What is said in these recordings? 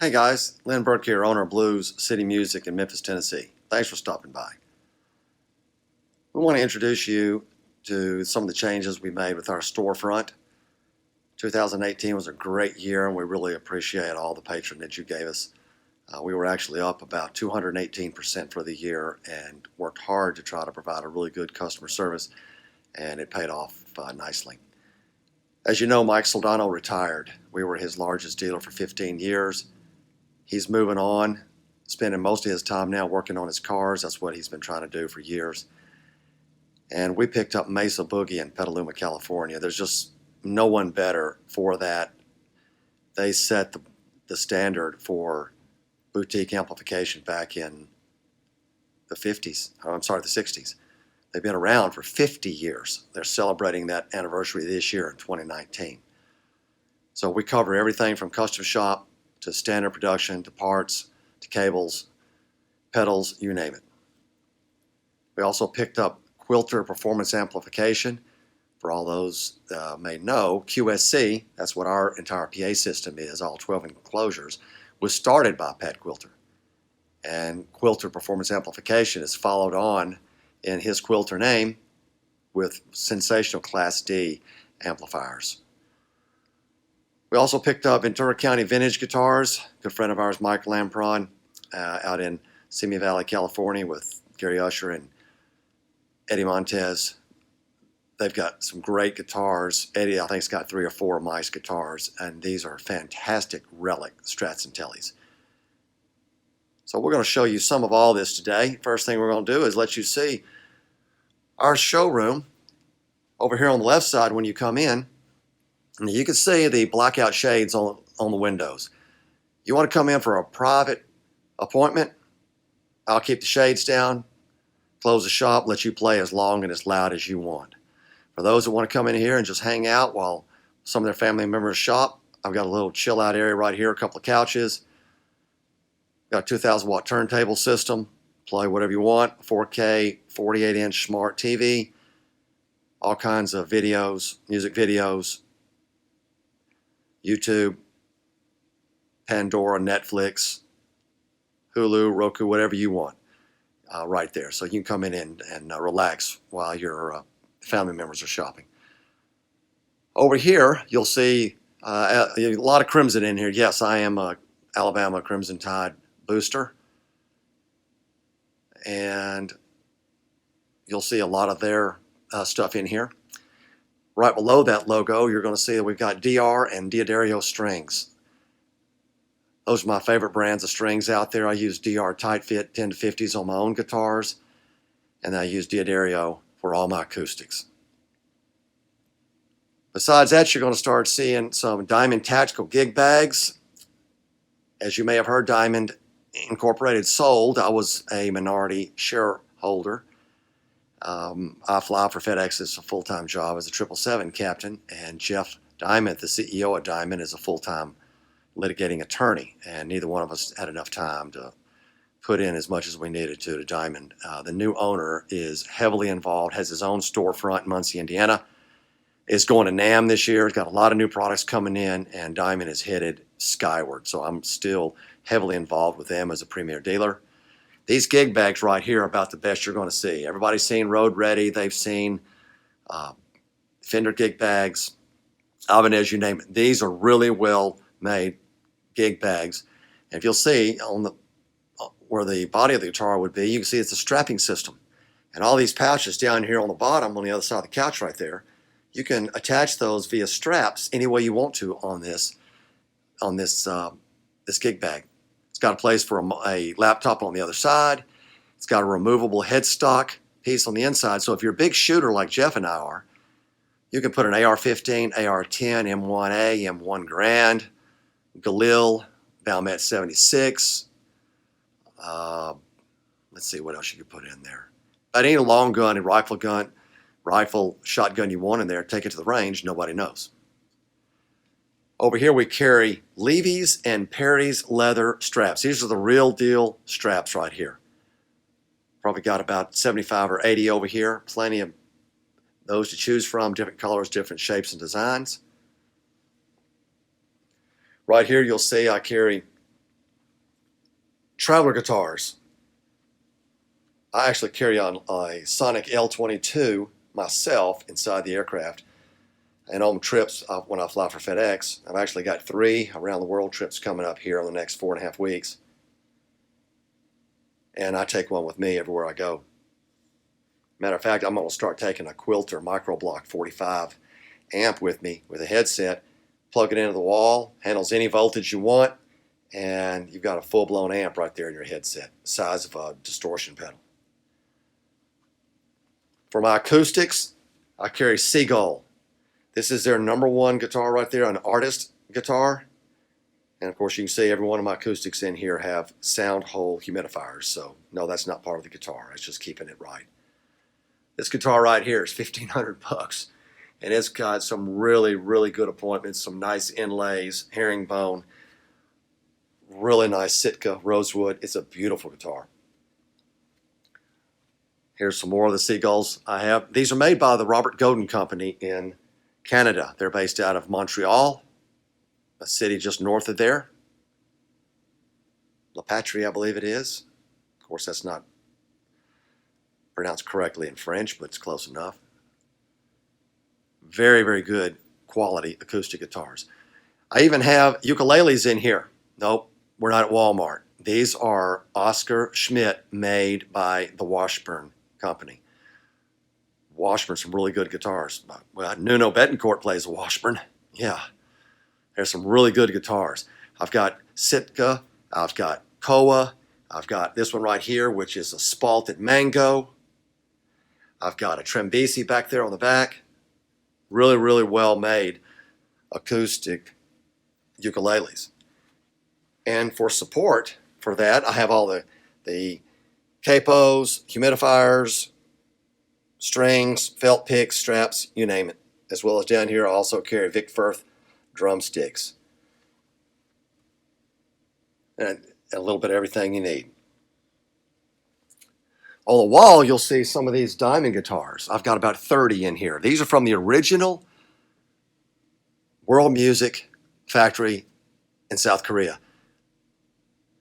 Hey guys, Lynn Burke here, owner of Blues City Music in Memphis, Tennessee. Thanks for stopping by. We want to introduce you to some of the changes we made with our storefront. 2018 was a great year and we really appreciate all the patronage you gave us. We were actually up about 218% for the year and worked hard to try to provide a really good customer service, and it paid off nicely. As you know, Mike Soldano retired. We were his largest dealer for 15 years. He's moving on, spending most of his time now working on his cars. That's what he's been trying to do for years. And we picked up Mesa Boogie in Petaluma, California. There's just no one better for that. They set the standard for boutique amplification back in the 60s. They've been around for 50 years. They're celebrating that anniversary this year in 2019. So we cover everything from custom shop to standard production, to parts, to cables, pedals, you name it. We also picked up Quilter Performance Amplification. For all those may know, QSC, that's what our entire PA system is, all 12 enclosures, was started by Pat Quilter. And Quilter Performance Amplification is followed on in his Quilter name with sensational Class D amplifiers. We also picked up Ventura County Vintage Guitars. A good friend of ours, Mike Lampron, out in Simi Valley, California, with Gary Usher and Eddie Montez. They've got some great guitars. Eddie, I think, has got 3 or 4 Mice guitars, and these are fantastic relic Strats and Tellys. So we're going to show you some of all this today. First thing we're going to do is let you see our showroom over here on the left side when you come in. And you can see the blackout shades on the windows. You want to come in for a private appointment? I'll keep the shades down, close the shop, let you play as long and as loud as you want. For those that want to come in here and just hang out while some of their family members shop, I've got a little chill out area right here, a couple of couches. Got a 2,000 watt turntable system, play whatever you want, 4K, 48-inch smart TV, all kinds of videos, music videos, YouTube, Pandora, Netflix, Hulu, Roku, whatever you want, right there. So you can come in and relax while your family members are shopping. Over here, you'll see a lot of Crimson in here. Yes, I am a Alabama Crimson Tide booster. And you'll see a lot of their stuff in here. Right below that logo, you're going to see that we've got DR and Diodario strings. Those are my favorite brands of strings out there. I use DR Tight Fit 10 to 50s on my own guitars, and I use Diodario for all my acoustics. Besides that, you're going to start seeing some Diamond Tactical Gig Bags. As you may have heard, Diamond Incorporated sold. I was a minority shareholder. I fly for FedEx as a full-time job as a 777 captain, and Jeff Diamond, the CEO of Diamond, is a full-time litigating attorney, and neither one of us had enough time to put in as much as we needed to Diamond. The new owner is heavily involved, has his own storefront in Muncie, Indiana, is going to NAMM this year. He's got a lot of new products coming in, and Diamond is headed skyward, so I'm still heavily involved with them as a premier dealer. These gig bags right here are about the best you're going to see. Everybody's seen Road Ready. They've seen Fender Gig Bags, Ibanez, you name it. These are really well-made gig bags. And if you'll see on where the body of the guitar would be, you can see it's a strapping system. And all these pouches down here on the bottom, on the other side of the couch right there, you can attach those via straps any way you want to on this gig bag. It's got a place for a laptop on the other side. It's got a removable headstock piece on the inside. So if you're a big shooter like Jeff and I are, you can put an AR-15, AR-10, M1A, M1 Grand, Galil, Valmet 76. Let's see what else you could put in there. But any long gun and rifle, shotgun you want in there, take it to the range, nobody knows. Over here we carry Levy's and Perry's leather straps. These are the real deal straps right here. Probably got about 75 or 80 over here. Plenty of those to choose from, different colors, different shapes and designs. Right here you'll see I carry Traveler guitars. I actually carry on a Sonic L22 myself inside the aircraft. And on trips when I fly for FedEx, I've actually got 3 around the world trips coming up here in the next 4.5 weeks. And I take one with me everywhere I go. Matter of fact, I'm going to start taking a Quilter Microblock 45 amp with me with a headset. Plug it into the wall, handles any voltage you want, and you've got a full-blown amp right there in your headset, the size of a distortion pedal. For my acoustics, I carry Segal. This is their #1 guitar right there, an artist guitar. And of course, you can see every one of my acoustics in here have sound hole humidifiers. So no, that's not part of the guitar. It's just keeping it right. This guitar right here is $1,500, and it's got some really, really good appointments, some nice inlays, herringbone, really nice Sitka rosewood. It's a beautiful guitar. Here's some more of the Segals I have. These are made by the Robert Godin Company in Canada. They're based out of Montreal, a city just north of there. La Patrie, I believe it is. Of course, that's not pronounced correctly in French, but it's close enough. Very, very good quality acoustic guitars. I even have ukuleles in here. Nope, we're not at Walmart. These are Oscar Schmidt, made by the Washburn Company. Washburn, some really good guitars. Well, Nuno Betancourt plays a Washburn. Yeah, there's some really good guitars. I've got Sitka, I've got Koa, I've got this one right here, which is a Spalted Mango. I've got a Trembesi back there on the back. Really, really well made acoustic ukuleles. And for support for that, I have all the capos, humidifiers, strings, felt picks, straps, you name it. As well as down here, I also carry Vic Firth drumsticks. And a little bit of everything you need. On the wall, you'll see some of these diamond guitars. I've got about 30 in here. These are from the original World Music factory in South Korea.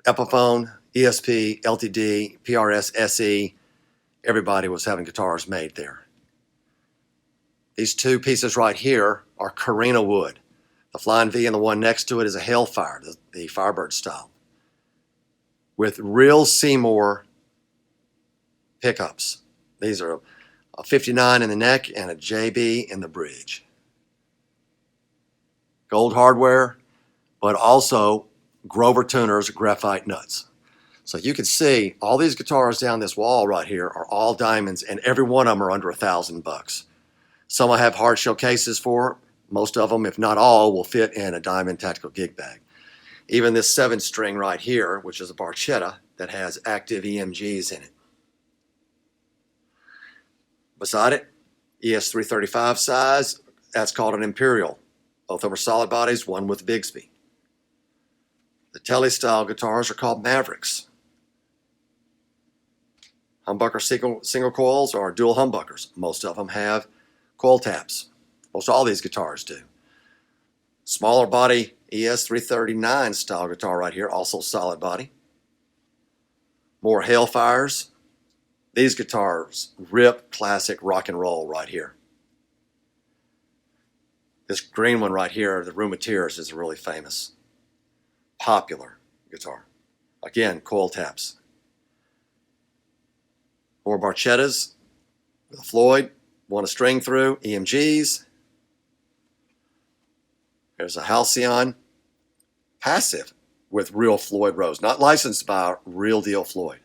Epiphone, ESP, LTD, PRS, SE, everybody was having guitars made there. These 2 pieces right here are Carina wood. The Flying V and the one next to it is a Hellfire, the Firebird style, with real Seymour pickups. These are a 59 in the neck and a JB in the bridge. Gold hardware, but also Grover Tuner's graphite nuts. So you can see all these guitars down this wall right here are all diamonds, and every one of them are under $1,000. Some I have hard shell cases for. Most of them, if not all, will fit in a diamond tactical gig bag. Even this 7-string right here, which is a Barchetta that has active EMGs in it. Beside it, ES335 size, that's called an Imperial. Both of them are solid bodies, one with Bigsby. The Tele style guitars are called Mavericks. Humbucker single coils are dual humbuckers. Most of them have coil taps. Most all these guitars do. Smaller body ES339 style guitar right here, also solid body. More Hellfires. These guitars rip classic rock and roll right here. This green one right here, the Rheumatiers, is a really famous, popular guitar. Again, coil taps. More Barchettas with a Floyd, one a string through, EMGs. There's a Halcyon passive with real Floyd Rose, not licensed by real deal Floyd.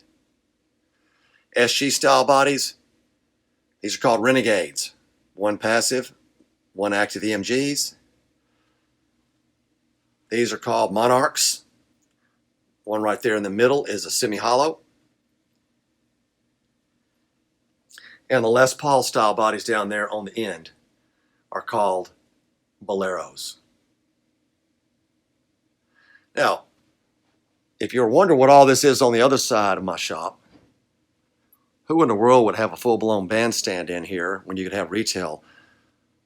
SG style bodies, these are called Renegades. One passive, one active EMGs. These are called Monarchs. One right there in the middle is a semi-hollow. And the Les Paul style bodies down there on the end are called Boleros. Now, if you're wondering what all this is on the other side of my shop, who in the world would have a full-blown bandstand in here when you could have retail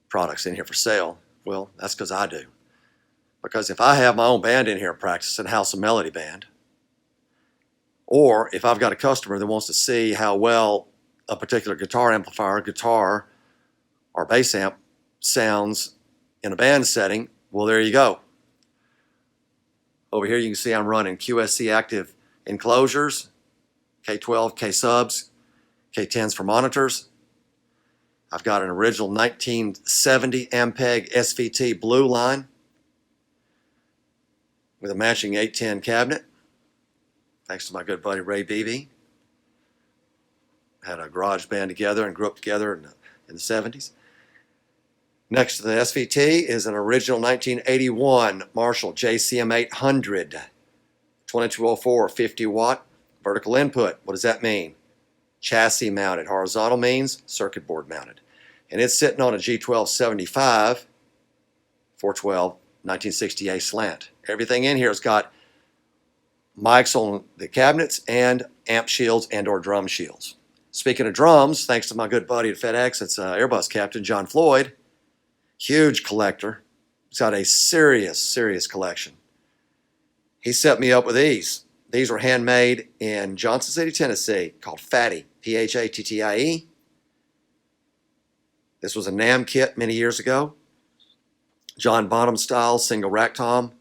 products in here for sale? Well, that's because I do. Because if I have my own band in here practicing House of Melody Band, Or if I've got a customer that wants to see how well a particular guitar amplifier, guitar, or bass amp sounds in a band setting, well, there you go. Over here you can see I'm running QSC active enclosures, K12, K subs, K10s for monitors. I've got an original 1970 Ampeg SVT blue line with a matching 810 cabinet, thanks to my good buddy Ray Beebe. Had a garage band together and grew up together in the 70s. Next to the SVT is an original 1981 Marshall JCM 800, 2204, 50 watt, vertical input. What does that mean? Chassis mounted. Horizontal means circuit board mounted. And it's sitting on a G1275, 412, 1968 slant. Everything in here has got mics on the cabinets and amp shields and or drum shields. Speaking of drums, thanks to my good buddy at FedEx, it's Airbus Captain John Floyd, huge collector. He's got a serious collection. He set me up with these. These were handmade in Johnson City, Tennessee, called Phattie, P-H-A-T-T-I-E. This was a NAMM kit many years ago. John Bonham style, single rack tom.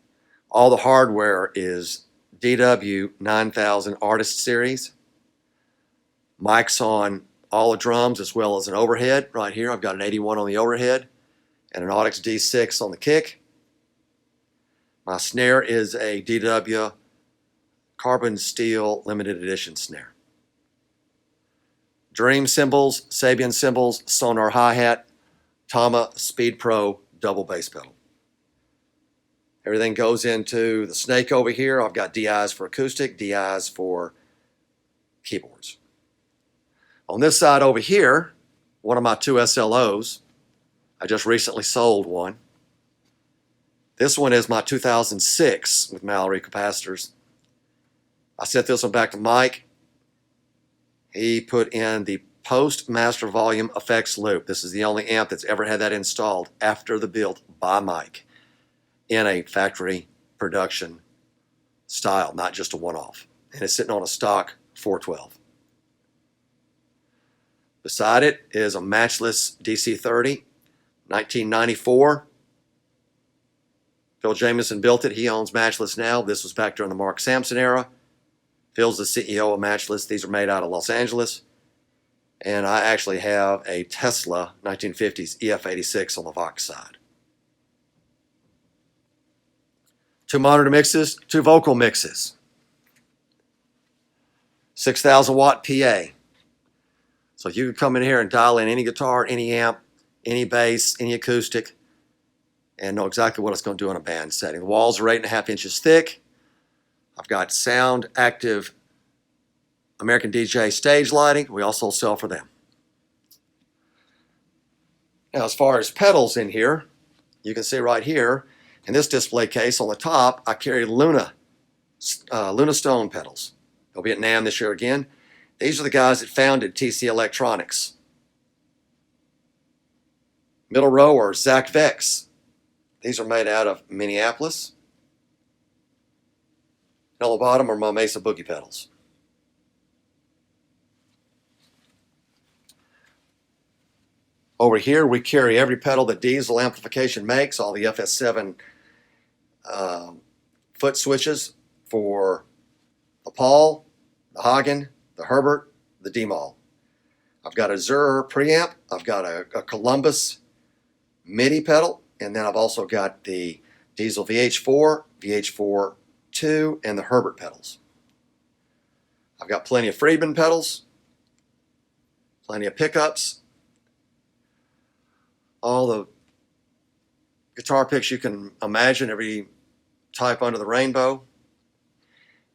All the hardware is DW 9000 Artist Series. Mics on all the drums as well as an overhead. Right here I've got an 81 on the overhead and an Audix D6 on the kick. My snare is a DW carbon steel limited edition snare. Dream cymbals, Sabian cymbals, Sonar hi-hat, Tama Speed Pro double bass pedal. Everything goes into the snake over here. I've got DIs for acoustic, DIs for keyboards. On this side over here, one of my two SLOs, I just recently sold one. This one is my 2006 with Mallory capacitors. I sent this one back to Mike. He put in the post master volume effects loop. This is the only amp that's ever had that installed after the build by Mike in a factory production style, not just a one-off. And it's sitting on a stock 412. Beside it is a matchless DC-30, 1994. Phil Jameson built it. He owns Matchless now. This was back during the Mark Sampson era. Phil's the CEO of Matchless. These are made out of Los Angeles. And I actually have a Tesla 1950s EF86 on the Vox side. Two monitor mixes, two vocal mixes. 6,000 watt PA. So you can come in here and dial in any guitar, any amp, any bass, any acoustic, and know exactly what it's going to do in a band setting. The walls are 8.5 inches thick. I've got sound active American DJ stage lighting. We also sell for them. Now, as far as pedals in here, you can see right here in this display case on the top, I carry Luna Stone pedals. They'll be at NAMM this year again. These are the guys that founded TC Electronics. Middle row are Zach Vex. These are made out of Minneapolis. And on the bottom are my Mesa Boogie pedals. Over here we carry every pedal that Diesel Amplification makes, all the FS7 foot switches for the Paul, the Hagen, the Herbert, the D-Mall. I've got a Zur preamp, I've got a Columbus MIDI pedal, and then I've also got the Diesel VH4, VH4 2, and the Herbert pedals. I've got plenty of Friedman pedals, plenty of pickups, all the guitar picks you can imagine, every type under the rainbow,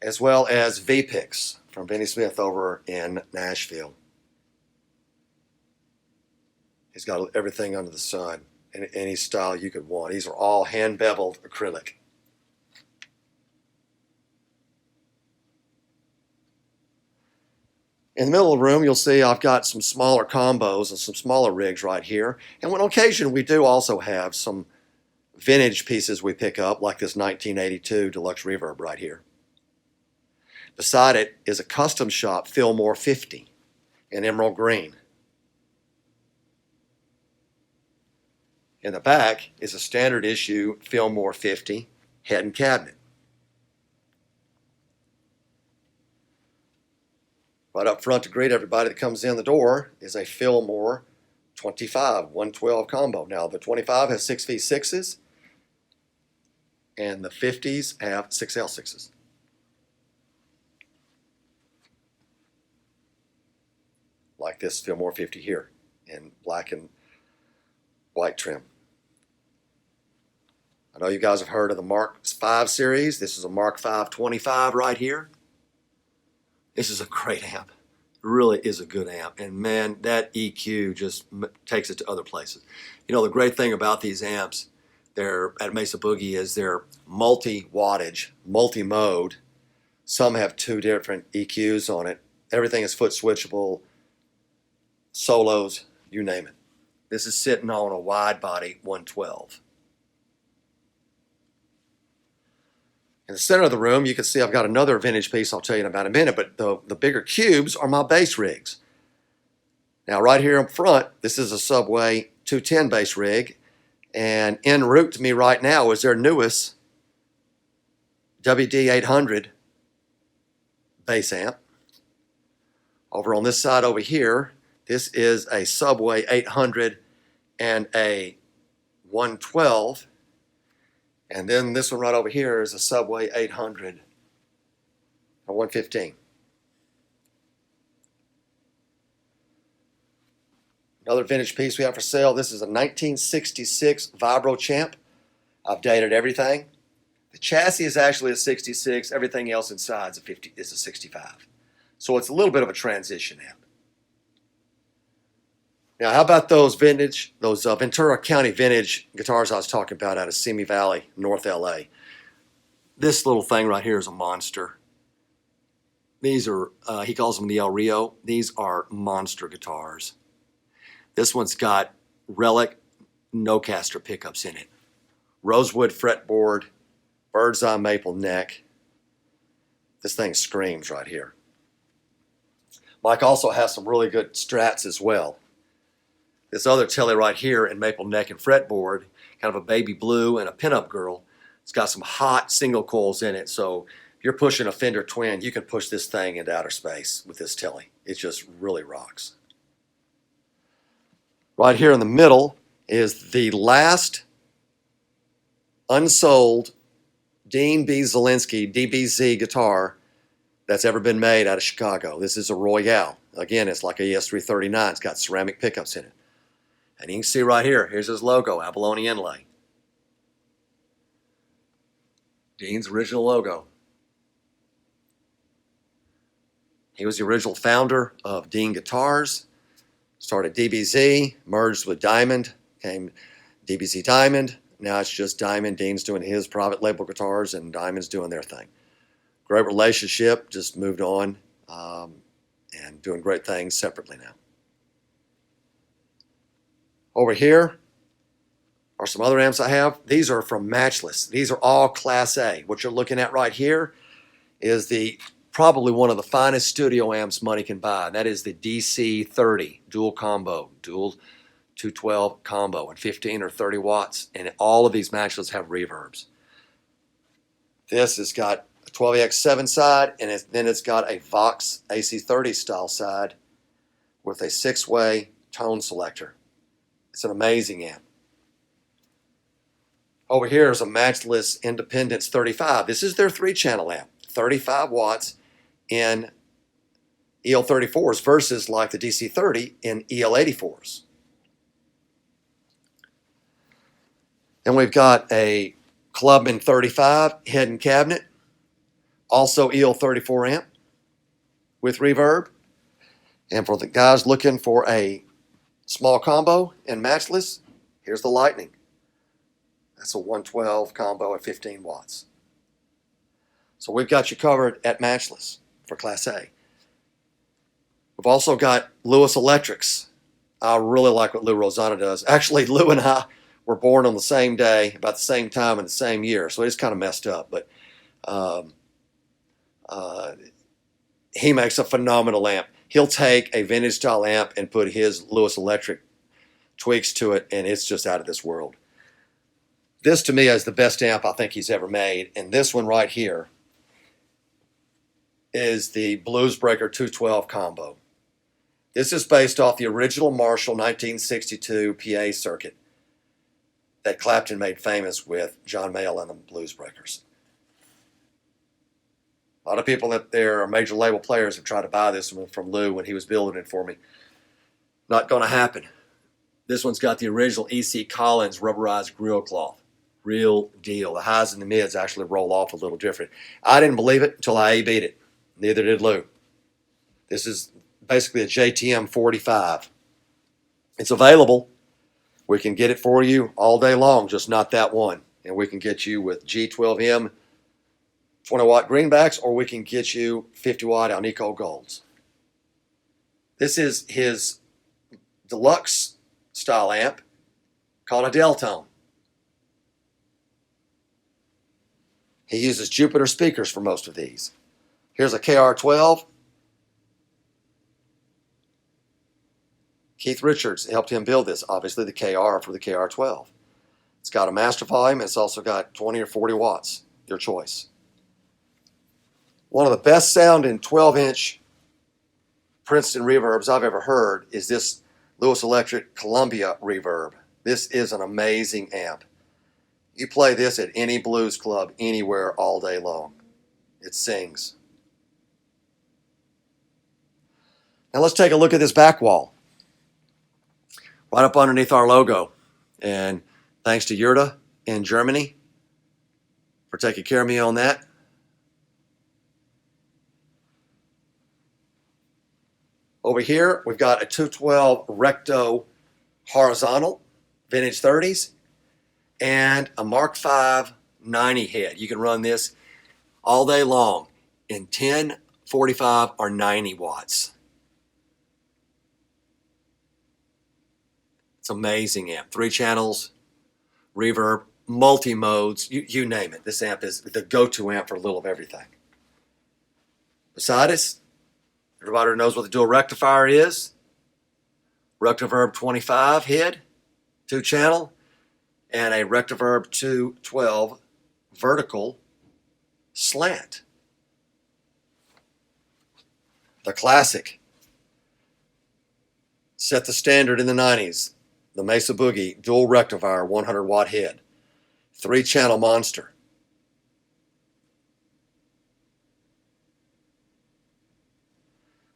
as well as V-picks from Vinnie Smith over in Nashville. He's got everything under the sun in any style you could want. These are all hand-beveled acrylic. In the middle of the room, you'll see I've got some smaller combos and some smaller rigs right here. And on occasion, we do also have some vintage pieces we pick up, like this 1982 Deluxe Reverb right here. Beside it is a custom shop Fillmore 50 in emerald green. In the back is a standard issue Fillmore 50 head and cabinet. Right up front to greet everybody that comes in the door is a Fillmore 25 112 combo. Now the 25 has 6V6s and the 50s have 6L6s. Like this Fillmore 50 here in black and white trim. I know you guys have heard of the Mark V series. This is a Mark V 25 right here. This is a great amp. It really is a good amp. And man, that EQ just takes it to other places. You know, the great thing about these amps, they're at Mesa Boogie, is they're multi-wattage, multi-mode. Some have 2 different EQs on it. Everything is foot switchable, solos, you name it. This is sitting on a wide body 112. In the center of the room, you can see I've got another vintage piece I'll tell you in about a minute, but the bigger cubes are my bass rigs. Now right here up front, this is a Subway 210 bass rig, and en route to me right now is their newest WD 800 bass amp. Over on this side over here, this is a Subway 800 and a 112. And then this one right over here is a Subway 800, a 115. Another vintage piece we have for sale. This is a 1966 Bob Roach Amp. I've dated everything. The chassis is actually a 66. Everything else inside is a 65. So it's a little bit of a transition amp. Now, how about those Ventura County vintage guitars I was talking about out of Simi Valley, North LA? This little thing right here is a monster. These are, he calls them the El Rio. These are monster guitars. This one's got Relic no-caster pickups in it. Rosewood fretboard, bird's eye maple neck. This thing screams right here. Mike also has some really good strats as well. This other Telly right here in maple neck and fretboard, kind of a baby blue and a pinup girl. It's got some hot single coils in it, so if you're pushing a Fender Twin, you can push this thing into outer space with this Telly. It just really rocks. Right here in the middle is the last unsold Dean B. Zielinski Dbz guitar that's ever been made out of Chicago. This is a Royale. Again, it's like a ES339. It's got ceramic pickups in it. And you can see right here, here's his logo, abalone inlay. Dean's original logo. He was the original founder of Dean Guitars, started DBZ, merged with Diamond, came DBZ Diamond. Now it's just Diamond. Dean's doing his private label guitars and Diamond's doing their thing. Great relationship, just moved on and doing great things separately now. Over here are some other amps I have. These are from Matchless. These are all Class A. What you're looking at right here is probably one of the finest studio amps money can buy. And that is the DC30 dual combo, dual 212 combo, and 15 or 30 watts. And all of these Matchless have reverbs. This has got a 12AX7 side, and then it's got a Vox AC30 style side with a 6-way tone selector. It's an amazing amp. Over here is a Matchless Independence 35. This is their 3-channel amp, 35 watts in EL34s versus like the DC30 in EL84s. Then we've got a Clubman 35 head and cabinet, also EL34 amp with reverb. And for the guys looking for a small combo and Matchless, here's the Lightning. That's a 112 combo at 15 watts. So we've got you covered at Matchless for Class A. We've also got Lewis Electrics. I really like what Lou Rosano does. Actually, Lou and I were born on the same day, about the same time in the same year, so it's kind of messed up. But he makes a phenomenal amp. He'll take a vintage style amp and put his Lewis Electric tweaks to it, and it's just out of this world. This to me is the best amp I think he's ever made, and this one right here is the Bluesbreaker 212 combo. This is based off the original Marshall 1962 PA circuit that Clapton made famous with John Mayall and the Bluesbreakers. A lot of people that there are major label players have tried to buy this one from Lou when he was building it for me. Not going to happen. This one's got the original E.C. Collins rubberized grill cloth. Real deal. The highs and the mids actually roll off a little different. I didn't believe it until I A-beat it. Neither did Lou. This is basically a JTM 45. It's available. We can get it for you all day long, just not that one. And we can get you with G12M 20-watt greenbacks, or we can get you 50-watt Alnico Golds. This is his deluxe style amp called a Deltone. He uses Jupiter speakers for most of these. Here's a KR12. Keith Richards helped him build this, obviously the KR for the KR12. It's got a master volume, and it's also got 20 or 40 watts, your choice. One of the best sounding 12-inch Princeton reverbs I've ever heard is this Lewis Electric Columbia reverb. This is an amazing amp. You play this at any blues club anywhere all day long. It sings. Now let's take a look at this back wall. Right up underneath our logo. And thanks to Yurta in Germany for taking care of me on that. Over here, we've got a 212 Recto horizontal, vintage 30s, and a Mark V 90 head. You can run this all day long in 10, 45, or 90 watts. It's amazing amp. 3 channels, reverb, multi-modes, you name it. This amp is the go-to amp for a little of everything. Beside us, everybody knows what the dual rectifier is. Rectiverb 25 head, 2 channel, and a Rectiverb 212 vertical slant. The classic. Set the standard in the 90s. The Mesa Boogie dual rectifier 100 watt head. 3 channel monster.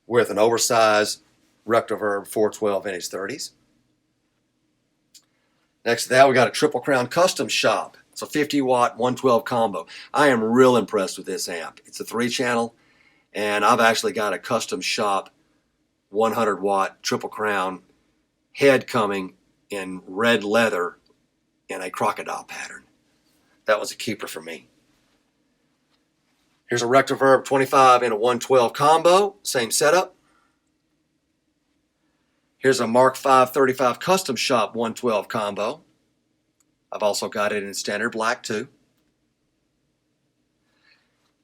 With an oversized Rectiverb 412 vintage 30s. Next to that, we got a Triple Crown Custom Shop. It's a 50 watt 112 combo. I am real impressed with this amp. It's a 3 channel, and I've actually got a Custom Shop 100 watt Triple Crown head coming in red leather in a crocodile pattern. That was a keeper for me. Here's a Rectiverb 25 in a 112 combo, same setup. Here's a Mark V 35 Custom Shop 112 combo. I've also got it in standard black too.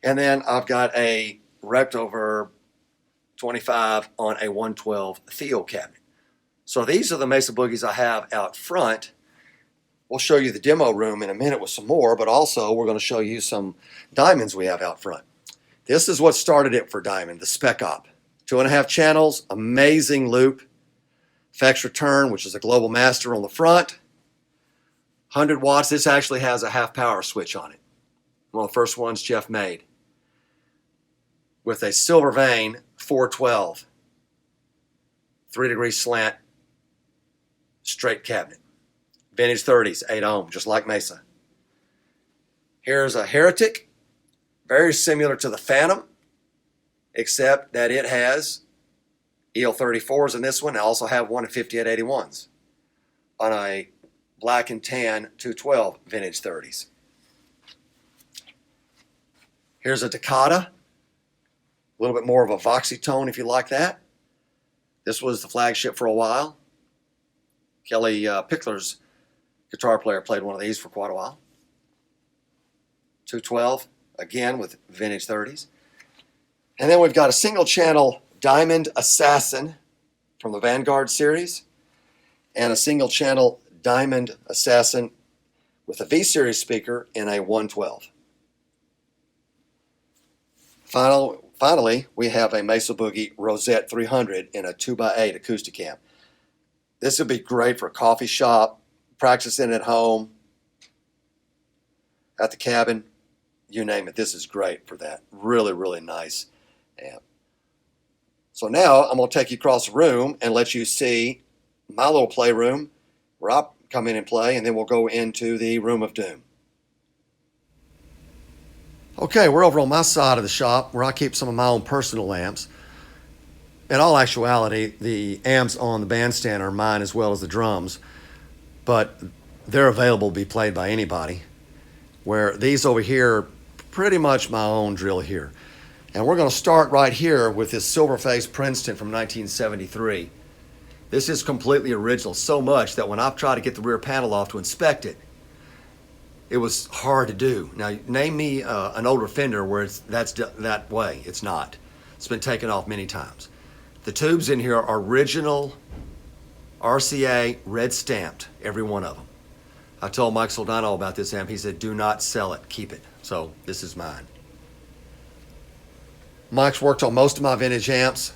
And then I've got a Rectiverb 25 on a 112 Theo cabinet. So these are the Mesa Boogies I have out front. We'll show you the demo room in a minute with some more, but also we're going to show you some diamonds we have out front. This is what started it for Diamond, the Spec Op. 2.5 channels, amazing loop. Effects return, which is a global master on the front. 100 watts. This actually has a half power switch on it. One of the first ones Jeff made. With a silver vein 412. 3-degree slant. Straight cabinet. Vintage 30s, 8 ohm, just like Mesa. Here's a Heretic. Very similar to the Phantom, except that it has EL34s in this one. I also have one of 5881s on a black and tan 212 vintage 30s. Here's a Toccata, a little bit more of a voxy tone if you like that. This was the flagship for a while. Kelly Pickler's guitar player played one of these for quite a while. 212, again with vintage 30s. And then we've got a single channel Diamond Assassin from the Vanguard series and a single channel Diamond Assassin with a V-Series speaker in a 112. Finally, we have a Mesa Boogie Rosette 300 in a 2x8 acoustic amp. This would be great for a coffee shop, practicing at home, at the cabin, you name it. This is great for that. Really, really nice amp. So now I'm going to take you across the room and let you see my little playroom where I come in and play, and then we'll go into the Room of Doom. Okay, we're over on my side of the shop where I keep some of my own personal amps. In all actuality, the amps on the bandstand are mine as well as the drums, but they're available to be played by anybody. Where these over here are pretty much my own drill here. And we're going to start right here with this silver-faced Princeton from 1973. This is completely original, so much that when I've tried to get the rear panel off to inspect it, it was hard to do. Now, name me an older Fender where that's that way. It's not. It's been taken off many times. The tubes in here are original RCA red stamped, every one of them. I told Mike Soldano about this amp. He said, do not sell it, keep it. So this is mine. Mike's worked on most of my vintage amps.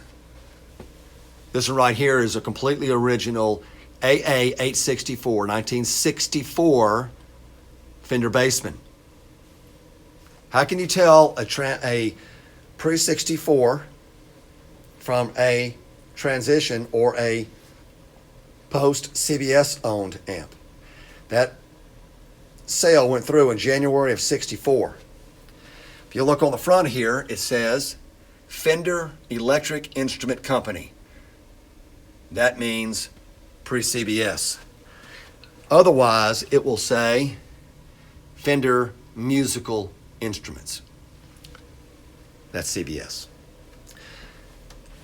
This one right here is a completely original AA 864, 1964 Fender Bassman. How can you tell a pre-64 from a transition or a post-CBS owned amp? That sale went through in January of '64. If you look on the front here, it says Fender Electric Instrument Company. That means pre-CBS. Otherwise, it will say Fender Musical Instruments. That's CBS.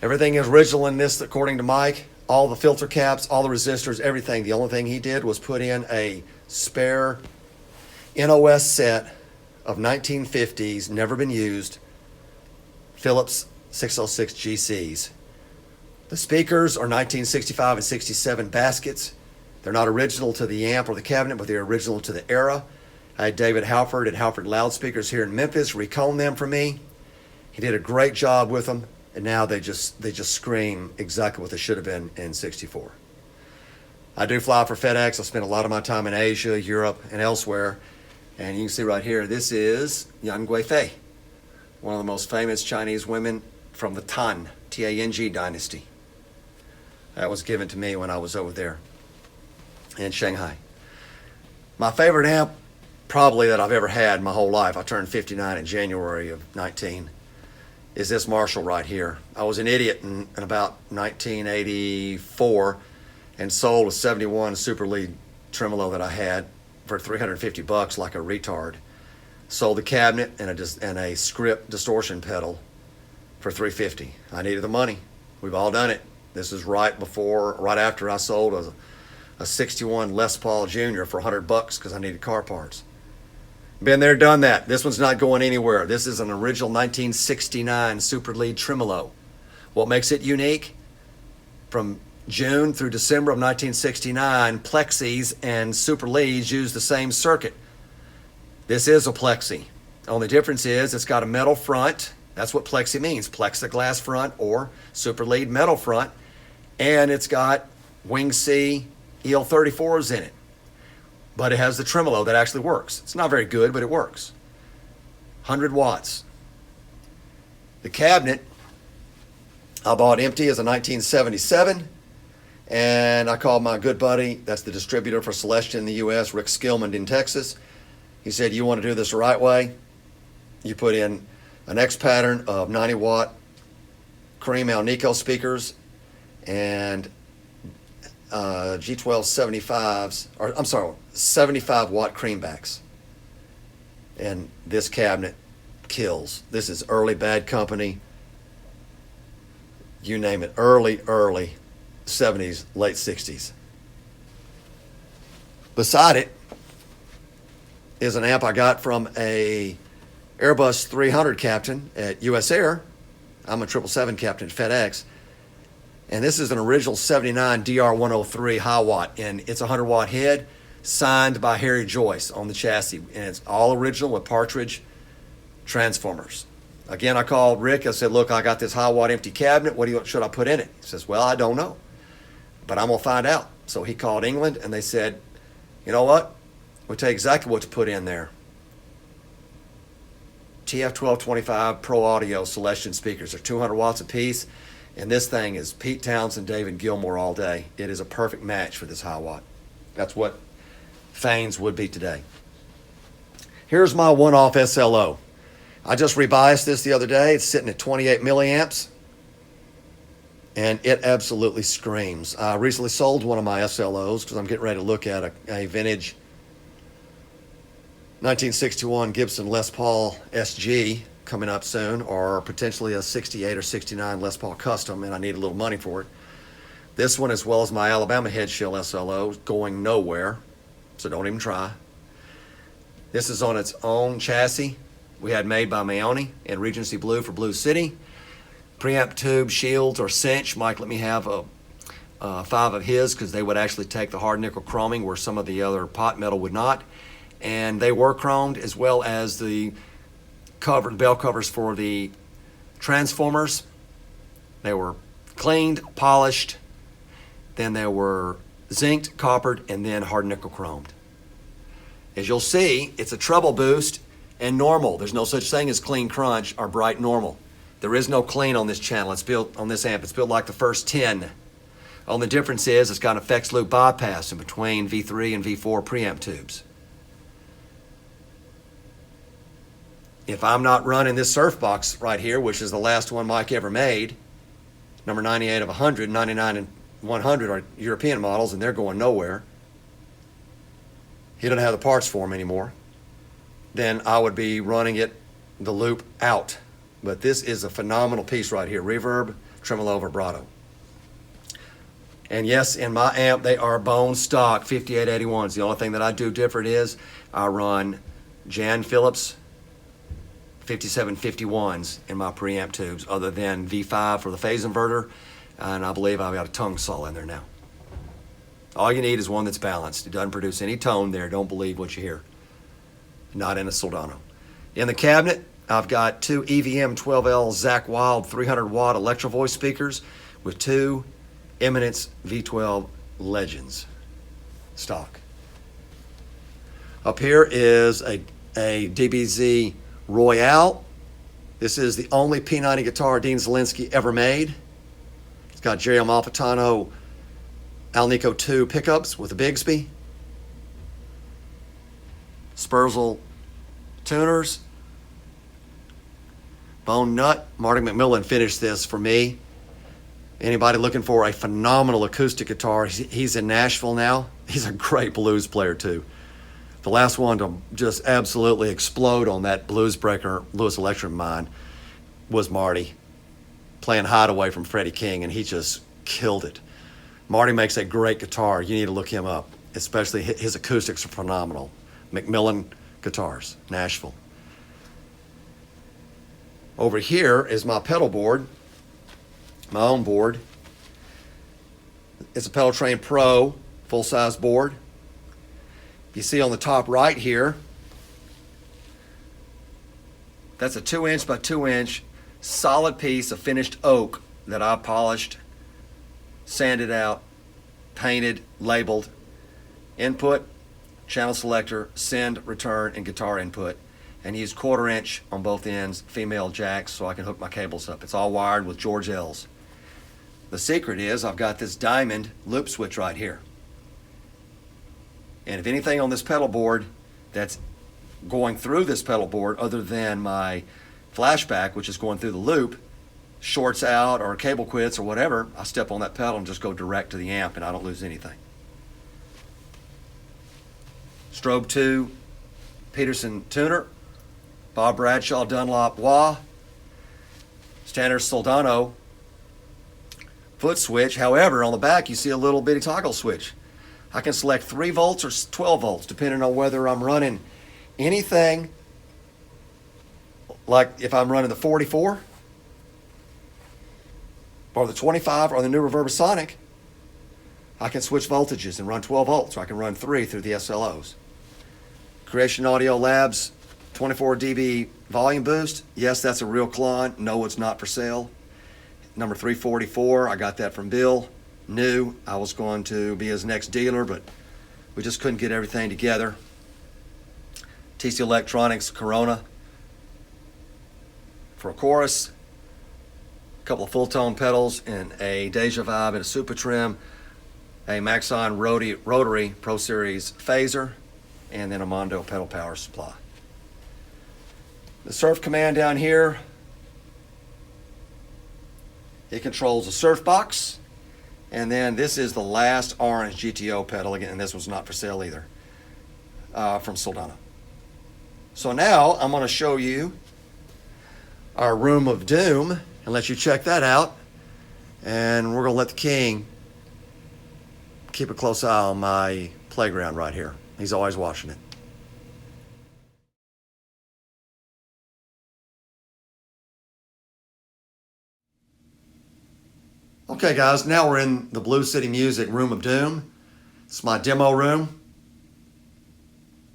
Everything is original in this, according to Mike. All the filter caps, all the resistors, everything. The only thing he did was put in a spare NOS set of 1950s, never been used, Philips 606 GCs. The speakers are 1965 and 67 baskets. They're not original to the amp or the cabinet, but they're original to the era. I had David Halford at Halford Loudspeakers here in Memphis recone them for me. He did a great job with them, and now they just scream exactly what they should have been in '64. I do fly for FedEx. I spend a lot of my time in Asia, Europe, and elsewhere. And you can see right here, this is Yan Guifei, one of the most famous Chinese women from the Tang, T-A-N-G dynasty. That was given to me when I was over there in Shanghai. My favorite amp, probably that I've ever had my whole life, I turned 59 in January of 19, is this Marshall right here. I was an idiot in about 1984 and sold a 71 Super Lead tremolo that I had for $350 like a retard. Sold the cabinet and a script distortion pedal for $350. I needed the money. We've all done it. This is right after I sold a 61 Les Paul Jr. for $100 because I needed car parts. Been there, done that. This one's not going anywhere. This is an original 1969 Super Lead tremolo. What makes it unique? From June through December of 1969, Plexis and Super Leads use the same circuit. This is a Plexi. The only difference is it's got a metal front. That's what Plexi means, plexiglass front or Super Lead metal front. And it's got Wing C EL34s in it. But it has the tremolo that actually works. It's not very good, but it works. 100 watts. The cabinet I bought empty as a 1977, and I called my good buddy, that's the distributor for Celestia in the U.S., Rick Skillman in Texas. He said, you want to do this the right way? You put in an X pattern of 90 watt Cream Alnico speakers and G12 75s, or I'm sorry, 75 watt creambacks. And this cabinet kills. This is early Bad Company. You name it, early 70s, late 60s. Beside it is an amp I got from a Airbus 300 captain at US Air I'm a 777 captain at FedEx. And this is an original 79 DR103 high watt, and it's a 100 watt head signed by Harry Joyce on the chassis. And it's all original with Partridge transformers. Again, I called Rick. I said, look, I got this high watt empty cabinet. Should I put in it? He says, well, I don't know, but I'm going to find out. So he called England, and they said, you know what? We'll tell you exactly what to put in there. TF1225 Pro Audio Celestion speakers. They're 200 watts apiece, and this thing is Pete Townsend, David Gilmour all day. It is a perfect match for this high watt. That's what Fanes would be today. Here's my one-off SLO. I just rebiased this the other day. It's sitting at 28 milliamps, and it absolutely screams. I recently sold one of my SLOs because I'm getting ready to look at a vintage 1961 Gibson Les Paul Sg coming up soon, or potentially a 68 or 69 Les Paul Custom, and I need a little money for it. This one, as well as my Alabama head shell SLO, is going nowhere, so don't even try. This is on its own chassis we had made by Maoni in Regency Blue for Blue City. Preamp tube shields or cinch. Mike let me have 5 of his because they would actually take the hard nickel chroming where some of the other pot metal would not. And they were chromed, as well as the bell covers for the transformers. They were cleaned, polished, then they were zinced, coppered, and then hard nickel chromed. As you'll see, it's a treble boost and normal. There's no such thing as clean crunch or bright normal. There is no clean on this channel. It's built on this amp. It's built like the first 10. Only difference is it's got an effects loop bypass in between V3 and V4 preamp tubes. If I'm not running this surf box right here, which is the last one Mike ever made, number 98 of 100, 99 and 100 are European models, and they're going nowhere. He doesn't have the parts for them anymore. Then I would be running the loop out. But this is a phenomenal piece right here. Reverb, tremolo, vibrato. And yes, in my amp, they are bone stock 5881s. The only thing that I do different is I run Jan Phillips 5751s in my preamp tubes, other than V5 for the phase inverter, and I believe I've got a tongue saw in there now. All you need is one that's balanced. It doesn't produce any tone there. Don't believe what you hear. Not in a Soldano. In the cabinet, I've got 2 EVM 12L Zach Wild 300 watt Electro Voice speakers with 2 Eminence V12 Legends stock. Up here is a Dbz Royale. This is the only P90 guitar Dean Zielinski ever made. It's got Jerry Amalfitano Alnico 2 pickups with a Bigsby. Spurzl tuners. Bone nut. Marty McMillan finished this for me. Anybody looking for a phenomenal acoustic guitar, he's in Nashville now. He's a great blues player too. The last one to just absolutely explode on that blues breaker Lewis Electric mine was Marty, playing Hideaway from Freddie King, and he just killed it. Marty makes a great guitar. You need to look him up. Especially his acoustics are phenomenal. McMillan Guitars, Nashville. Over here is my pedal board, my own board. It's a Pedal Train Pro full-size board. You see on the top right here, that's a 2-inch by 2-inch solid piece of finished oak that I polished, sanded out, painted, labeled. Input, channel selector, send, return, and guitar input. And use 1/4 inch on both ends, female jacks, so I can hook my cables up. It's all wired with George L's. The secret is I've got this diamond loop switch right here. And if anything on this pedal board that's going through this pedal board, other than my flashback, which is going through the loop, shorts out or cable quits or whatever, I step on that pedal and just go direct to the amp, and I don't lose anything. Strobe 2 Peterson tuner, Bob Bradshaw Dunlop wah, standard Soldano foot switch. However, on the back you see a little bitty toggle switch. I can select 3 volts or 12 volts depending on whether I'm running anything, like if I'm running the 44 or the 25 or the new Reverbasonic, I can switch voltages and run 12 volts, or I can run 3 through the SLOs. Creation Audio Labs 24 dB volume boost. Yes, that's a real Klon. No, it's not for sale. Number 344, I got that from Bill. New. I was going to be his next dealer, but we just couldn't get everything together. TC Electronics Corona for a chorus. A couple of full-tone pedals and a Deja Vibe and a Super Trim. A Maxon Rotary Pro Series phaser, and then a Mondo pedal power supply. The surf command down here, it controls the surf box, and then this is the last orange GTO pedal, again, and this was not for sale either, from Soldano. So now I'm going to show you our Room of Doom and let you check that out, and we're going to let the king keep a close eye on my playground right here. He's always watching it. Okay guys, now we're in the Blue City Music Room of Doom. It's my demo room.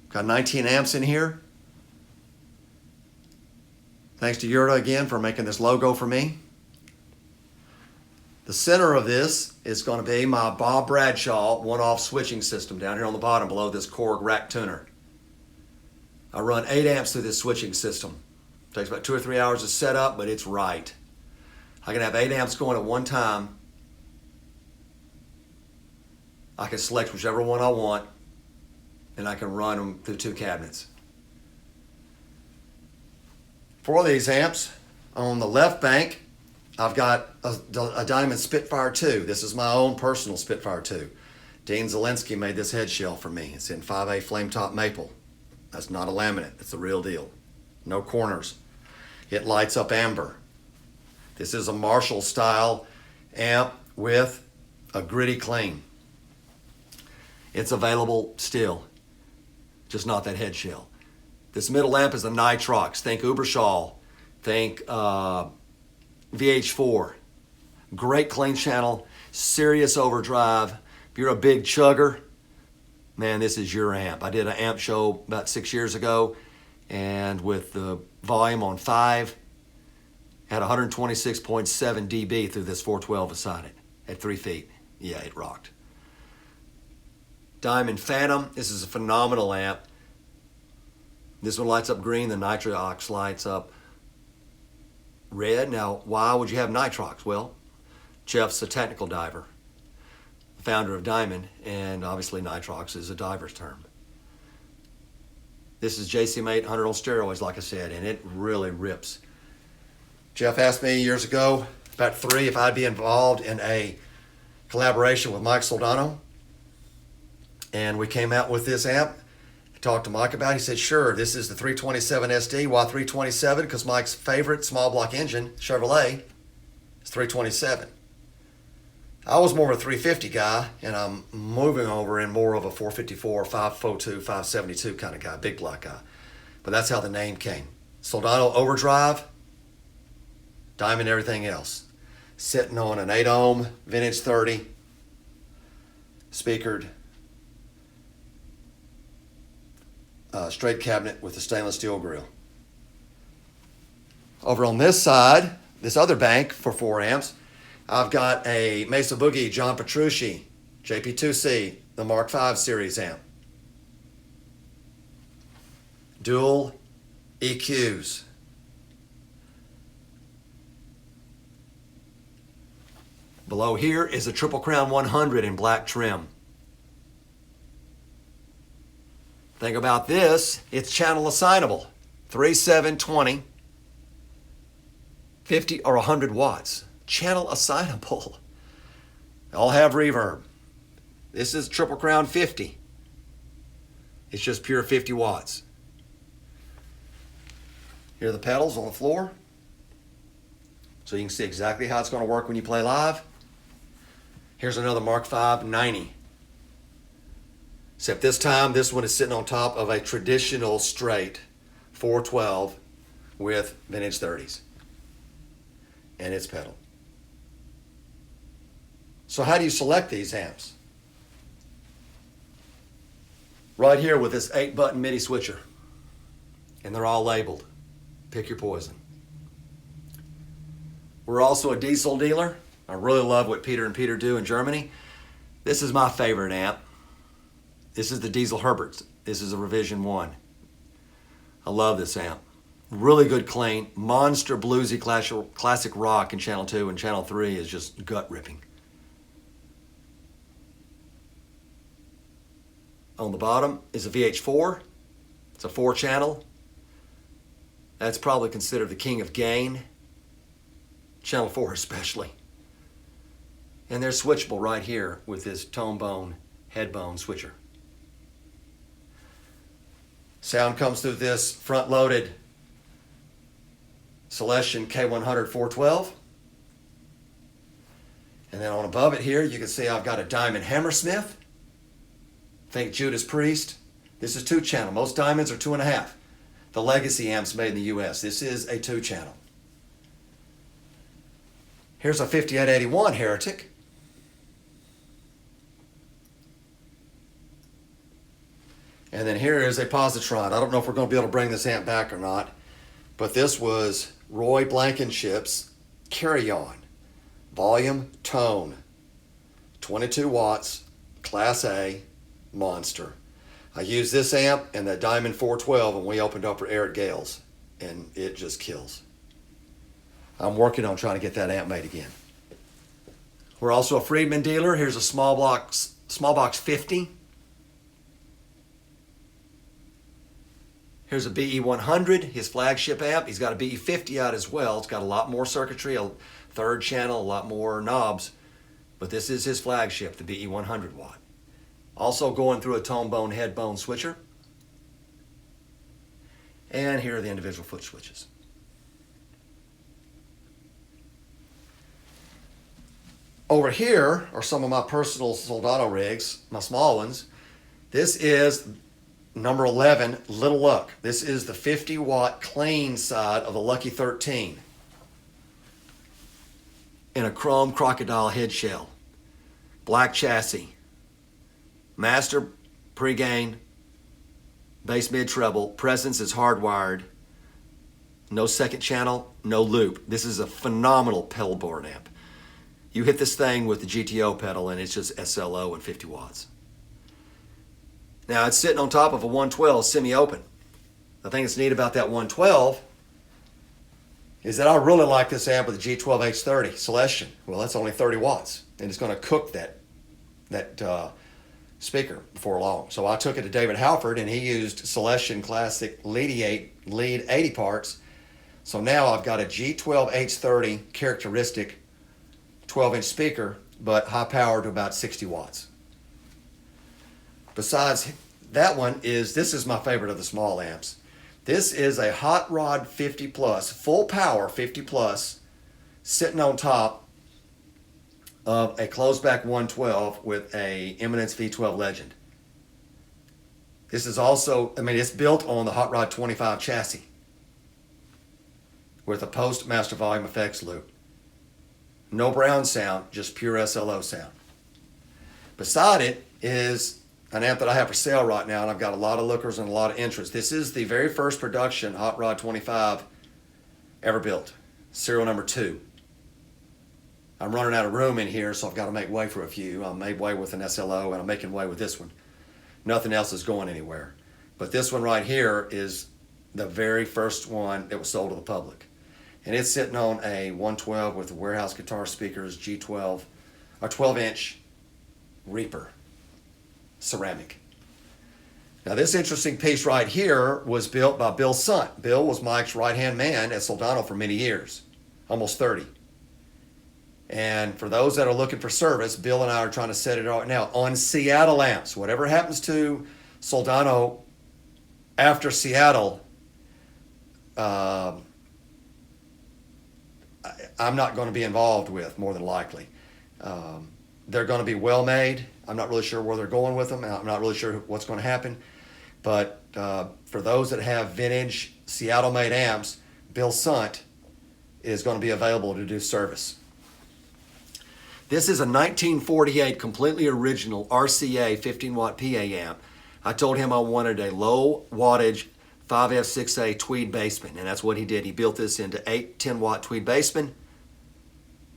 Got 19 amps in here. Thanks to Yurta again for making this logo for me. The center of this is going to be my Bob Bradshaw one-off switching system down here on the bottom below this Korg rack tuner. I run 8 amps through this switching system. It takes about 2 or 3 hours to set up, but it's right. I can have 8 amps going at one time. I can select whichever one I want, and I can run them through 2 cabinets. For these amps, on the left bank, I've got a Diamond Spitfire 2. This is my own personal Spitfire 2. Dean Zielinski made this head shell for me. It's in 5A flame top maple. That's not a laminate. It's the real deal. No corners. It lights up amber. This is a Marshall style amp with a gritty clean. It's available still, just not that head shell. This middle amp is a Nitrox. Think Uberschall. Think VH4, great clean channel, serious overdrive. If you're a big chugger, man, this is your amp. I did an amp show about 6 years ago, and with the volume on 5, had 126.7 dB through this 412 beside it at 3 feet. Yeah, it rocked. Diamond Phantom, this is a phenomenal amp. This one lights up green, the Nitrox lights up red. Now, why would you have Nitrox? Well, Jeff's a technical diver, the founder of Diamond, and obviously Nitrox is a diver's term. This is JCM 800 on steroids, like I said, and it really rips. Jeff asked me years ago, about 3, if I'd be involved in a collaboration with Mike Soldano, and we came out with this amp. Talked to Mike about it. He said, sure, this is the 327 SD. Why 327? Because Mike's favorite small block engine, Chevrolet, is 327. I was more of a 350 guy, and I'm moving over in more of a 454, 542, 572 kind of guy, big block guy. But that's how the name came. Soldano Overdrive, Diamond everything else. Sitting on an 8 ohm vintage 30, speakered, straight cabinet with a stainless steel grill. Over on this side, this other bank for 4 amps, I've got a Mesa Boogie John Petrucci JP2C, the Mark V series amp. Dual EQs. Below here is a Triple Crown 100 in black trim. Think about this, it's channel assignable. 3, 7, 20, 50 or 100 watts. Channel assignable. They all have reverb. This is Triple Crown 50. It's just pure 50 watts. Here are the pedals on the floor. So you can see exactly how it's going to work when you play live. Here's another Mark V 90. Except this time, this one is sitting on top of a traditional straight 412 with vintage 30s. And it's pedal. So how do you select these amps? Right here with this 8-button MIDI switcher. And they're all labeled. Pick your poison. We're also a diesel dealer. I really love what Peter and Peter do in Germany. This is my favorite amp. This is the Diesel Herberts. This is a revision 1. I love this amp. Really good clean, monster bluesy classic rock in channel 2, and channel 3 is just gut ripping. On the bottom is a VH4. It's a 4-channel. That's probably considered the king of gain. Channel 4 especially. And they're switchable right here with this tone bone, head bone switcher. Sound comes through this front-loaded Celestion K100 412. And then on above it here, you can see I've got a Diamond Hammersmith. Think Judas Priest. This is 2-channel. Most Diamonds are 2.5. The legacy amps made in the US. This is a 2-channel. Here's a 5881 Heretic. And then here is a positron. I don't know if we're going to be able to bring this amp back or not, but this was Roy Blankenship's Carry On. Volume, tone. 22 watts, Class A, monster. I used this amp and that Diamond 412 when we opened up for Eric Gales, and it just kills. I'm working on trying to get that amp made again. We're also a Friedman dealer. Here's a small box 50. Here's a BE100, his flagship amp. He's got a BE50 out as well. It's got a lot more circuitry, a 3rd channel, a lot more knobs. But this is his flagship, the BE100 watt. Also going through a tone bone, head bone switcher. And here are the individual foot switches. Over here are some of my personal Soldano rigs, my small ones. This is number 11, Little Luck. This is the 50-watt clean side of the Lucky 13 in a chrome crocodile head shell. Black chassis. Master pre-gain. Bass mid treble. Presence is hardwired. No 2nd channel, no loop. This is a phenomenal pedalboard amp. You hit this thing with the GTO pedal and it's just SLO and 50 watts. Now it's sitting on top of a 112 semi-open. The thing that's neat about that 112 is that I really like this amp with the G12H30 Celestion. Well, that's only 30 watts, and it's going to cook that speaker before long. So I took it to David Halford, and he used Celestion Classic lead 80 parts. So now I've got a G12H30 characteristic 12-inch speaker, but high power to about 60 watts. Besides that one this is my favorite of the small amps. This is a Hot Rod 50 Plus, full power 50 Plus, sitting on top of a closed back 112 with a Eminence V12 Legend. This is also, it's built on the Hot Rod 25 chassis with a post master volume effects loop. No brown sound, just pure SLO sound. Beside it is an amp that I have for sale right now, and I've got a lot of lookers and a lot of interest. This is the very first production Hot Rod 25 ever built, serial number 2. I'm running out of room in here, so I've got to make way for a few. I made way with an SLO, and I'm making way with this one. Nothing else is going anywhere. But this one right here is the very first one that was sold to the public. And it's sitting on a 112 with the warehouse guitar speakers, G12, or 12-inch Reaper. Ceramic. Now this interesting piece right here was built by Bill Sunt. Bill was Mike's right-hand man at Soldano for many years, almost 30. And for those that are looking for service, Bill and I are trying to set it right now on Seattle amps. Whatever happens to Soldano after Seattle, I'm not going to be involved with, more than likely. They're going to be well made. I'm not really sure where they're going with them. I'm not really sure what's going to happen. But for those that have vintage Seattle-made amps, Bill Sunt is going to be available to do service. This is a 1948 completely original RCA 15 watt PA amp. I told him I wanted a low wattage 5F6A Tweed Bassman, and that's what he did. He built this into 8 10 watt Tweed Bassman,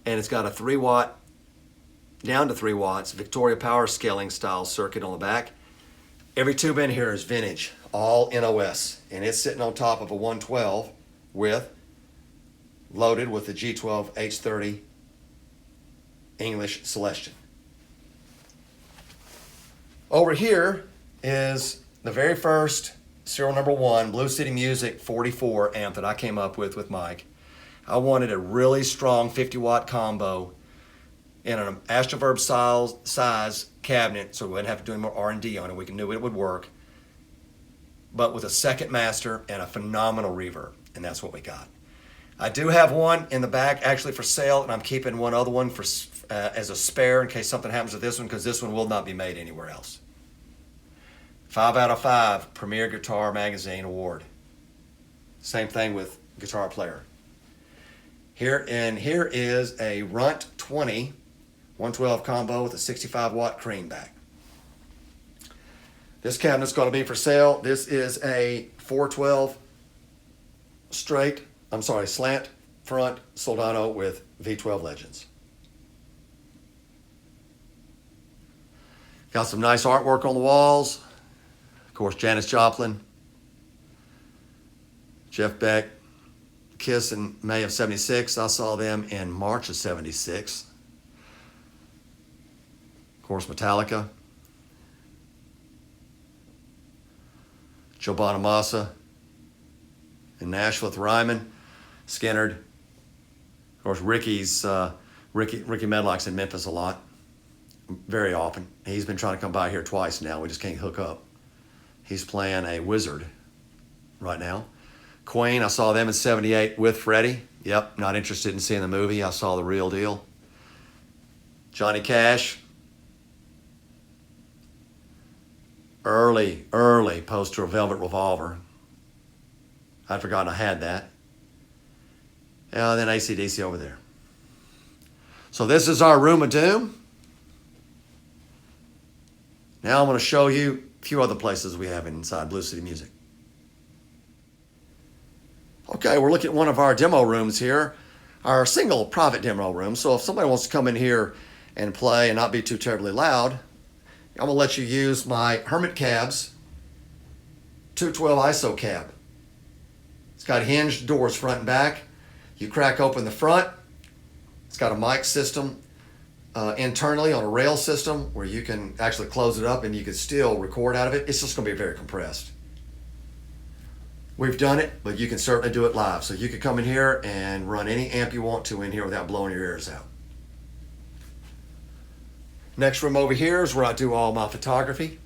and it's got a 3 watt down to 3 watts Victoria power scaling style circuit on the back. Every tube in here is vintage, all NOS, and it's sitting on top of a 112 loaded with the G12 H30 English Celestion. Over here is the very first serial number 1 Blue City Music 44 amp that I came up with Mike. I wanted a really strong 50 watt combo in an Astroverb size cabinet, so we wouldn't have to do any more R&D on it. We knew it would work, but with a second master and a phenomenal reverb, and that's what we got. I do have one in the back actually for sale, and I'm keeping one other one for as a spare in case something happens with this one, because this one will not be made anywhere else. 5 out of 5 Premier Guitar Magazine Award. Same thing with Guitar Player. Here is a Runt 20 112 combo with a 65 watt cream back. This cabinet's going to be for sale. This is a 412 slant front Soldano with V12 Legends. Got some nice artwork on the walls. Of course, Janis Joplin, Jeff Beck, Kiss in May of '76. I saw them in March of '76. Of course, Metallica, Joe Bonamassa in Nashville with Ryman, Skinnerd. Of course, Ricky Medlock's in Memphis a lot, very often. He's been trying to come by here twice now. We just can't hook up. He's playing a Wizard right now. Queen, I saw them in '78 with Freddie. Yep, not interested in seeing the movie. I saw the real deal. Johnny Cash. Early poster of Velvet Revolver. I'd forgotten I had that. And then AC/DC over there. So this is our room of doom. Now I'm going to show you a few other places we have inside Blue City Music. Okay, we're looking at one of our demo rooms here, our single private demo room. So if somebody wants to come in here and play and not be too terribly loud, I'm going to let you use my Hermit Cabs 212 ISO cab. It's got hinged doors front and back. You crack open the front. It's got a mic system internally on a rail system where you can actually close it up and you can still record out of it. It's just going to be very compressed. We've done it, but you can certainly do it live. So you can come in here and run any amp you want to in here without blowing your ears out. Next room over here is where I do all my photography.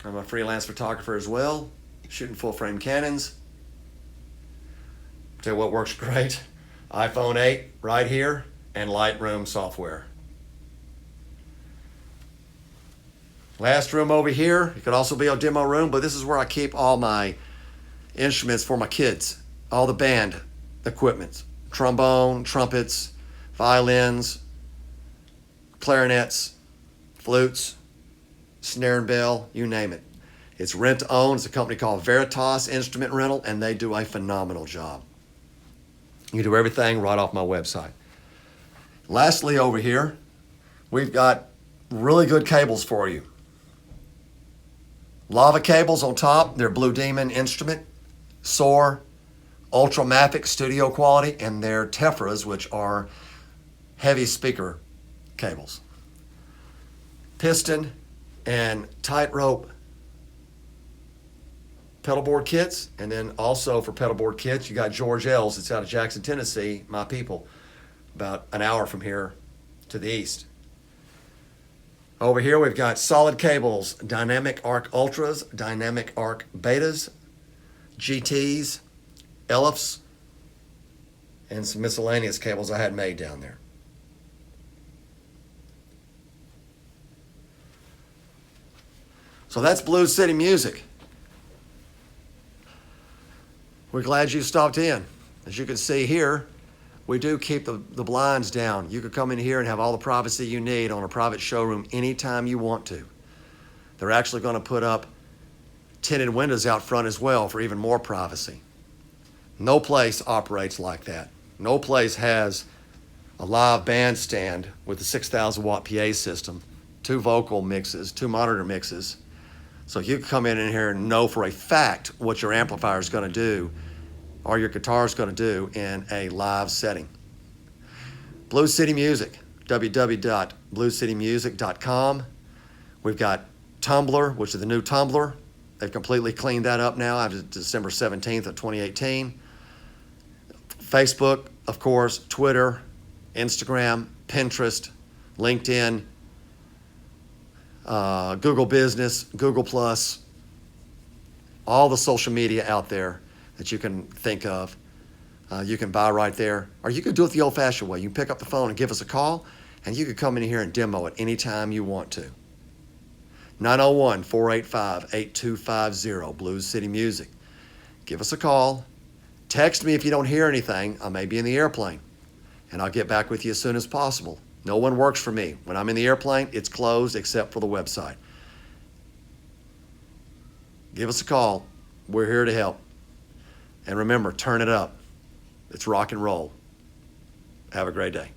I'm a freelance photographer as well, shooting full frame Canons. Tell you what works great, iPhone 8 right here and Lightroom software. Last room over here, it could also be a demo room, but this is where I keep all my instruments for my kids, all the band equipment, trombone, trumpets, violins, clarinets, flutes, snare and bell, you name it. It's rent to own. It's a company called Veritas Instrument Rental, and they do a phenomenal job. You do everything right off my website. Lastly, over here, we've got really good cables for you. Lava cables on top. They're Blue Demon Instrument, Soar, Ultramatic studio quality, and they're Tefras, which are heavy speaker cables. Piston and Tightrope pedalboard kits, and then also for pedalboard kits, you got George L's. It's out of Jackson, Tennessee, my people, about an hour from here to the east. Over here, we've got solid cables, Dynamic Arc Ultras, Dynamic Arc Betas, GTs, LFs, and some miscellaneous cables I had made down there. So that's Blue City Music. We're glad you stopped in. As you can see here, We do keep the blinds down. You could come in here and have all the privacy you need on a private showroom anytime you want to. They're actually going to put up tinted windows out front as well for even more privacy. No place operates like that. No place has a live bandstand with a 6,000 watt PA system, 2 vocal mixes, 2 monitor mixes. So you can come in here and know for a fact what your amplifier is going to do or your guitar is going to do in a live setting. Blues City Music, www.bluescitymusic.com. We've got Tumblr, which is the new Tumblr. They've completely cleaned that up now after December 17th of 2018. Facebook, of course, Twitter, Instagram, Pinterest, LinkedIn, Google Business, Google Plus, all the social media out there that you can think of. You can buy right there, or you can do it the old-fashioned way. You can pick up the phone and give us a call, and you can come in here and demo it anytime you want to. 901-485-8250, Blues City Music. Give us a call. Text me if you don't hear anything. I may be in the airplane, and I'll get back with you as soon as possible. No one works for me. When I'm in the airplane, it's closed except for the website. Give us a call. We're here to help. And remember, turn it up. It's rock and roll. Have a great day.